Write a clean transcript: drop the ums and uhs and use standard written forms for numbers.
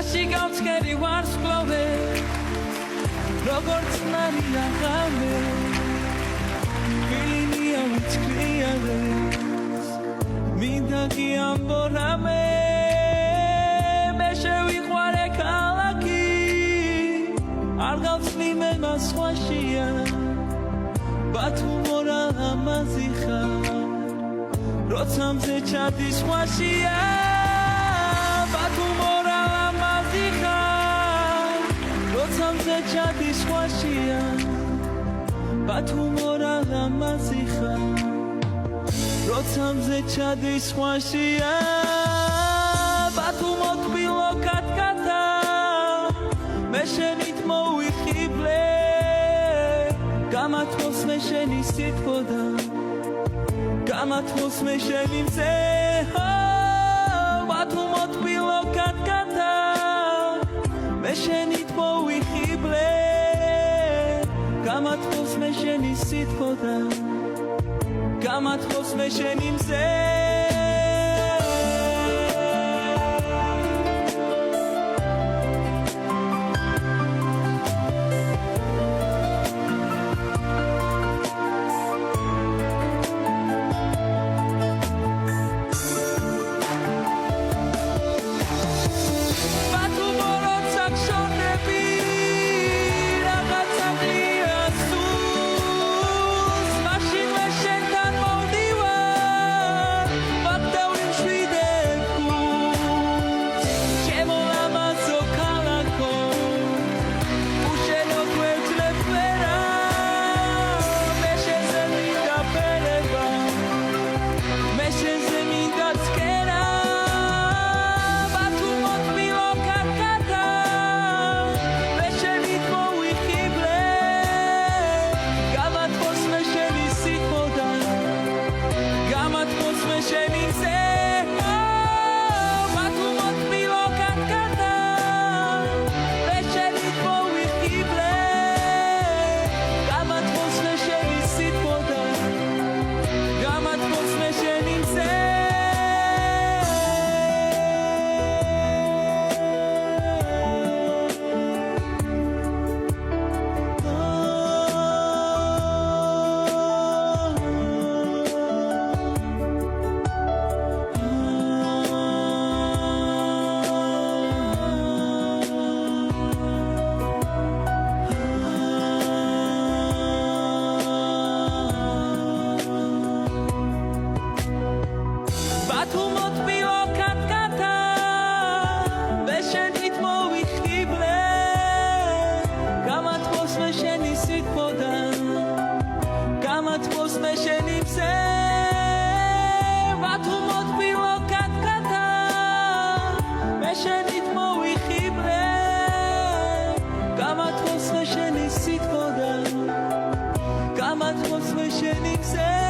Nashi gautzkeri warsklove Როგორც ნარია ღამე Ვილინია უცქრიავეს მინდა კი ამბორამე მე შევიყვარე ქალაქი არ გავცნი მე მას სხვაშია ბათუმორა ამაზი ხარ როცა მზე ჩადის სხვაშია ბათუმორა ამაზი ხარ როცა მზე ჩადის სხვაშია ბათუმორა ამაზი ხარ როცა მზე ჩადის სხვაშია ბათუმო თბილო კატკატა მე შენით მოვიხიბლე გამათმოს მე შენი სიტყვა გამათმოს მე შენი მზე ბათუმო თბილო კატკატა მე შენით მოვიხიბლე გამათმოს მე შენი სიტყვა გამათმოს მე შენი მზე Gamat mos me shenik ze